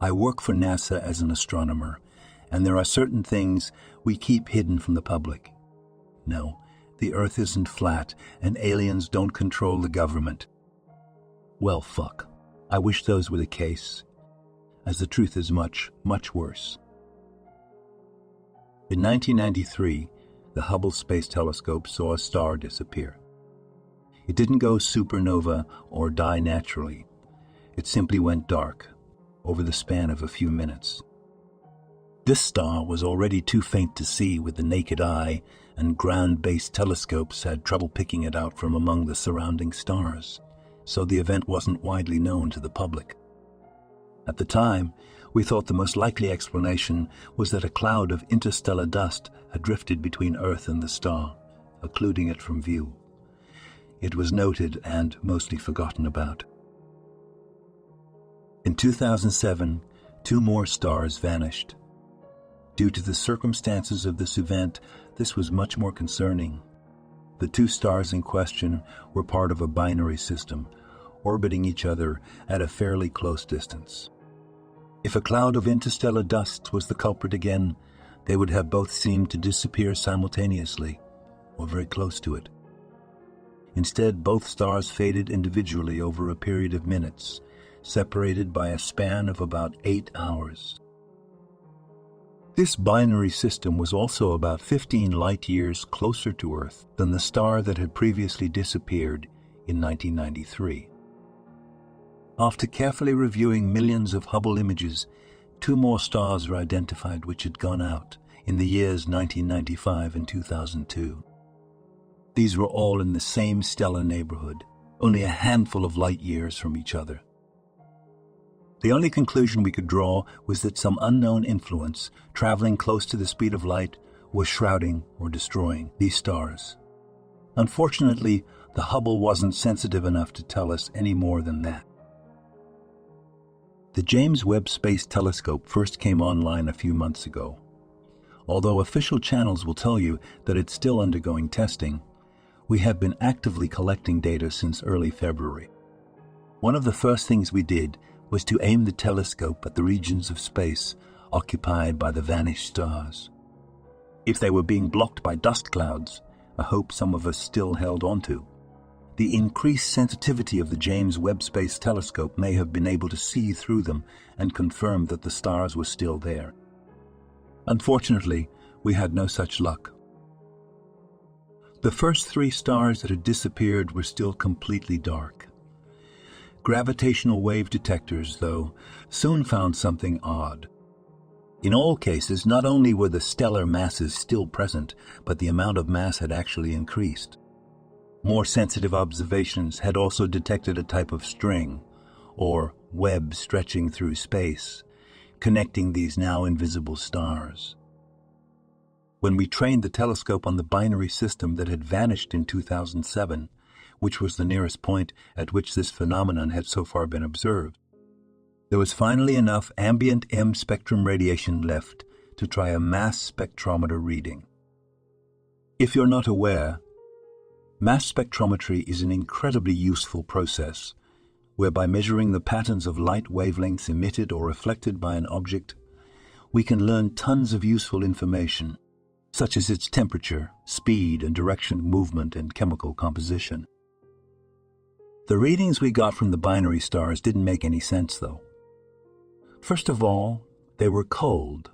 I work for NASA as an astronomer, and there are certain things we keep hidden from the public. No, the Earth isn't flat, and aliens don't control the government. Well, fuck. I wish those were the case, as the truth is much, much worse. In 1993, the Hubble Space Telescope saw a star disappear. It didn't go supernova or die naturally. It simply went dark, over the span of a few minutes. This star was already too faint to see with the naked eye, and ground-based telescopes had trouble picking it out from among the surrounding stars, so the event wasn't widely known to the public. At the time, we thought the most likely explanation was that a cloud of interstellar dust had drifted between Earth and the star, occluding it from view. It was noted and mostly forgotten about. In 2007, 2 more stars vanished. Due to the circumstances of this event, this was much more concerning. The 2 stars in question were part of a binary system, orbiting each other at a fairly close distance. If a cloud of interstellar dust was the culprit again, they would have both seemed to disappear simultaneously, or very close to it. Instead, both stars faded individually over a period of minutes, separated by a span of about 8 hours. This binary system was also about 15 light-years closer to Earth than the star that had previously disappeared in 1993. After carefully reviewing millions of Hubble images, 2 more stars were identified which had gone out in the years 1995 and 2002. These were all in the same stellar neighborhood, only a handful of light-years from each other. The only conclusion we could draw was that some unknown influence, traveling close to the speed of light, was shrouding or destroying these stars. Unfortunately, the Hubble wasn't sensitive enough to tell us any more than that. The James Webb Space Telescope first came online a few months ago. Although official channels will tell you that it's still undergoing testing, we have been actively collecting data since early February. One of the first things we did was to aim the telescope at the regions of space occupied by the vanished stars. If they were being blocked by dust clouds, a hope some of us still held onto, the increased sensitivity of the James Webb Space Telescope may have been able to see through them and confirm that the stars were still there. Unfortunately, we had no such luck. The first 3 stars that had disappeared were still completely dark. Gravitational wave detectors, though, soon found something odd. In all cases, not only were the stellar masses still present, but the amount of mass had actually increased. More sensitive observations had also detected a type of string, or web stretching through space, connecting these now invisible stars. When we trained the telescope on the binary system that had vanished in 2007, which was the nearest point at which this phenomenon had so far been observed, there was finally enough ambient M-spectrum radiation left to try a mass spectrometer reading. If you're not aware, mass spectrometry is an incredibly useful process whereby measuring the patterns of light wavelengths emitted or reflected by an object, we can learn tons of useful information, such as its temperature, speed and direction of movement and chemical composition. The readings we got from the binary stars didn't make any sense, though. First of all, they were cold,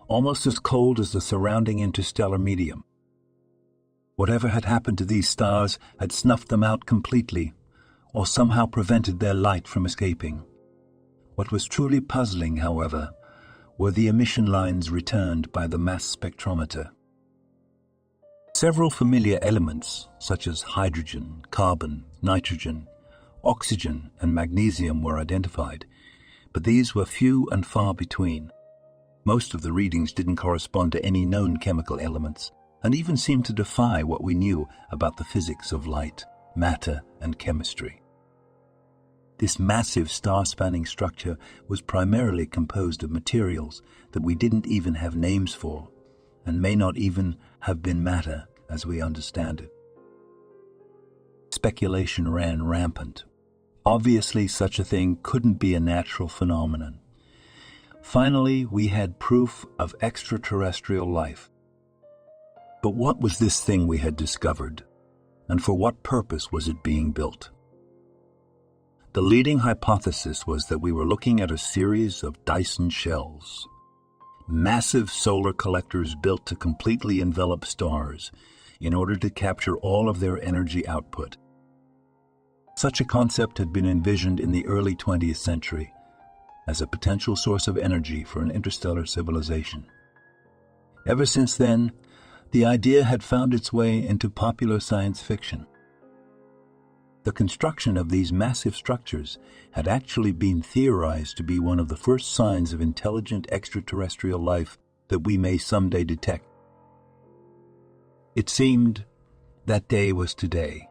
almost as cold as the surrounding interstellar medium. Whatever had happened to these stars had snuffed them out completely, or somehow prevented their light from escaping. What was truly puzzling, however, were the emission lines returned by the mass spectrometer. Several familiar elements, such as hydrogen, carbon, nitrogen, oxygen, and magnesium were identified, but these were few and far between. Most of the readings didn't correspond to any known chemical elements, and even seemed to defy what we knew about the physics of light, matter, and chemistry. This massive star-spanning structure was primarily composed of materials that we didn't even have names for, and may not even have been matter as we understand it. Speculation ran rampant. Obviously, such a thing couldn't be a natural phenomenon. Finally, we had proof of extraterrestrial life. But what was this thing we had discovered, and for what purpose was it being built? The leading hypothesis was that we were looking at a series of Dyson shells, massive solar collectors built to completely envelop stars in order to capture all of their energy output. Such a concept had been envisioned in the early 20th century as a potential source of energy for an interstellar civilization. Ever since then, the idea had found its way into popular science fiction. The construction of these massive structures had actually been theorized to be one of the first signs of intelligent extraterrestrial life that we may someday detect. It seemed that day was today.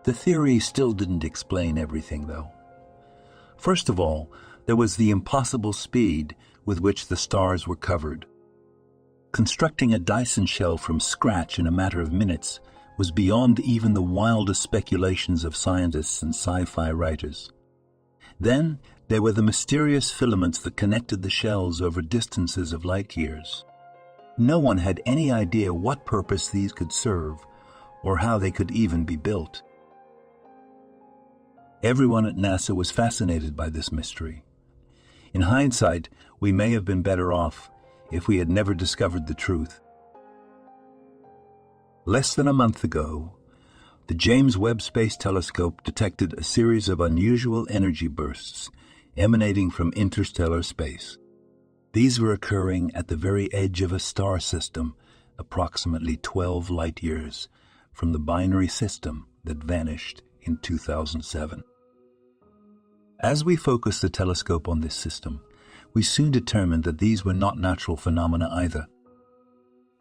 The theory still didn't explain everything, though. First of all, there was the impossible speed with which the stars were covered. Constructing a Dyson shell from scratch in a matter of minutes was beyond even the wildest speculations of scientists and sci-fi writers. Then there were the mysterious filaments that connected the shells over distances of light years. No one had any idea what purpose these could serve or how they could even be built. Everyone at NASA was fascinated by this mystery. In hindsight, we may have been better off if we had never discovered the truth. Less than a month ago, the James Webb Space Telescope detected a series of unusual energy bursts emanating from interstellar space. These were occurring at the very edge of a star system, approximately 12 light-years from the binary system that vanished in 2007. As we focused the telescope on this system, we soon determined that these were not natural phenomena either.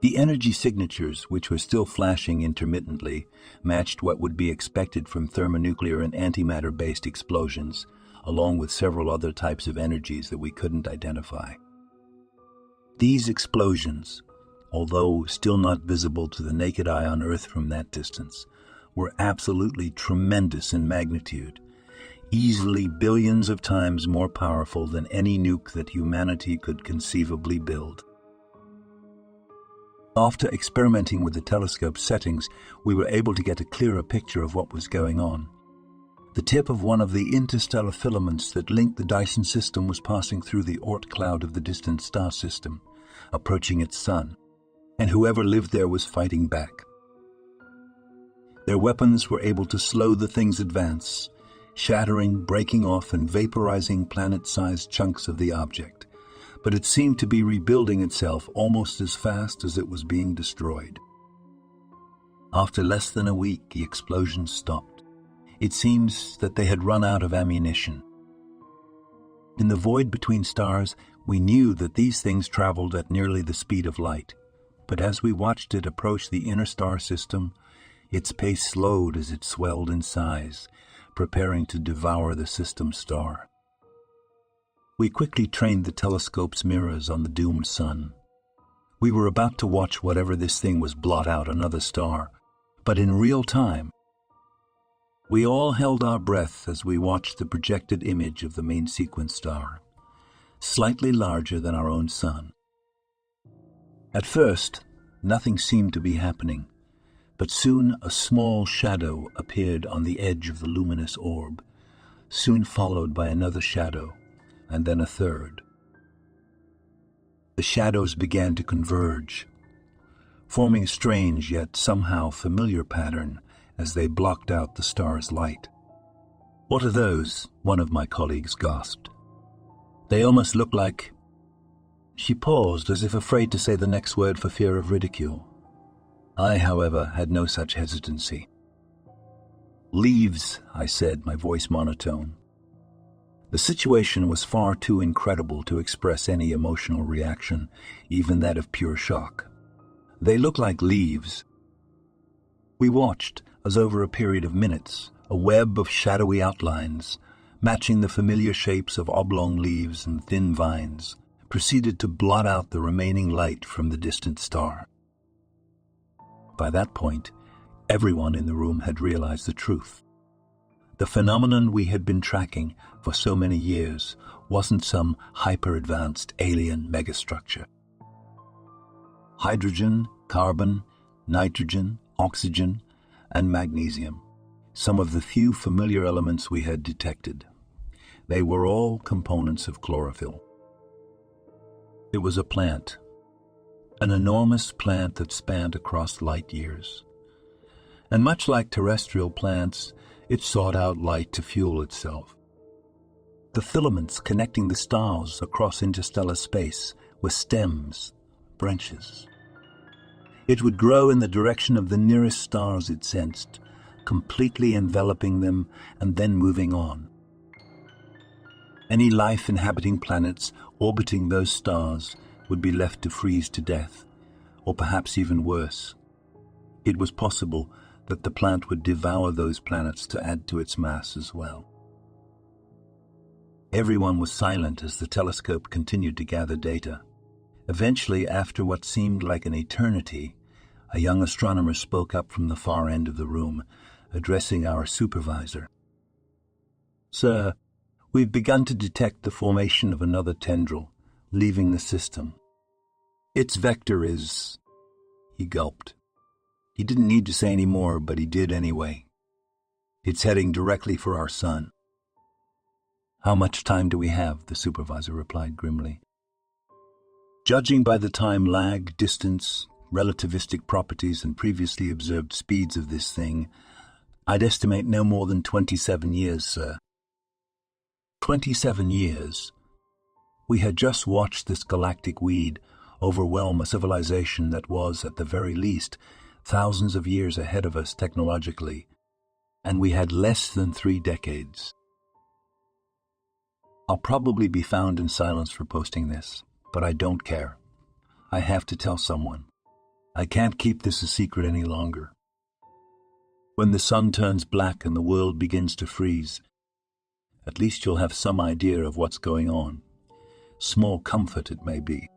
The energy signatures, which were still flashing intermittently, matched what would be expected from thermonuclear and antimatter-based explosions, along with several other types of energies that we couldn't identify. These explosions, although still not visible to the naked eye on Earth from that distance, were absolutely tremendous in magnitude, easily billions of times more powerful than any nuke that humanity could conceivably build. After experimenting with the telescope settings, we were able to get a clearer picture of what was going on. The tip of one of the interstellar filaments that linked the Dyson system was passing through the Oort cloud of the distant star system, approaching its sun, and whoever lived there was fighting back. Their weapons were able to slow the thing's advance, shattering, breaking off, and vaporizing planet-sized chunks of the object, but it seemed to be rebuilding itself almost as fast as it was being destroyed. After less than a week, the explosions stopped. It seems that they had run out of ammunition. In the void between stars, we knew that these things traveled at nearly the speed of light, but as we watched it approach the inner star system, its pace slowed as it swelled in size, preparing to devour the system star. We quickly trained the telescope's mirrors on the doomed sun. We were about to watch whatever this thing was blot out another star, but in real time. We all held our breath as we watched the projected image of the main sequence star, slightly larger than our own sun. At first, nothing seemed to be happening, but soon a small shadow appeared on the edge of the luminous orb, soon followed by another shadow, and then a third. The shadows began to converge, forming a strange yet somehow familiar pattern as they blocked out the star's light. "What are those?" one of my colleagues gasped. "They almost look like—" She paused as if afraid to say the next word for fear of ridicule. I, however, had no such hesitancy. "Leaves," I said, my voice monotone. The situation was far too incredible to express any emotional reaction, even that of pure shock. "They look like leaves." We watched as over a period of minutes, a web of shadowy outlines, matching the familiar shapes of oblong leaves and thin vines, proceeded to blot out the remaining light from the distant star. By that point, everyone in the room had realized the truth. The phenomenon we had been tracking for so many years wasn't some hyper-advanced alien megastructure. Hydrogen, carbon, nitrogen, oxygen, and magnesium, some of the few familiar elements we had detected. They were all components of chlorophyll. It was a plant, an enormous plant that spanned across light years. And much like terrestrial plants, it sought out light to fuel itself. The filaments connecting the stars across interstellar space were stems, branches. It would grow in the direction of the nearest stars it sensed, completely enveloping them and then moving on. Any life inhabiting planets orbiting those stars would be left to freeze to death, or perhaps even worse. It was possible that the plant would devour those planets to add to its mass as well. Everyone was silent as the telescope continued to gather data. Eventually, after what seemed like an eternity, a young astronomer spoke up from the far end of the room, addressing our supervisor. "Sir, we've begun to detect the formation of another tendril, leaving the system. Its vector is—" He gulped. He didn't need to say any more, but he did anyway. "It's heading directly for our sun." "How much time do we have?" the supervisor replied grimly. "Judging by the time lag, distance, relativistic properties, and previously observed speeds of this thing, I'd estimate no more than 27 years, sir." 27 years? We had just watched this galactic weed overwhelm a civilization that was, at the very least, thousands of years ahead of us technologically, and we had less than 3 decades. I'll probably be found in silence for posting this, but I don't care. I have to tell someone. I can't keep this a secret any longer. When the sun turns black and the world begins to freeze, at least you'll have some idea of what's going on. Small comfort it may be.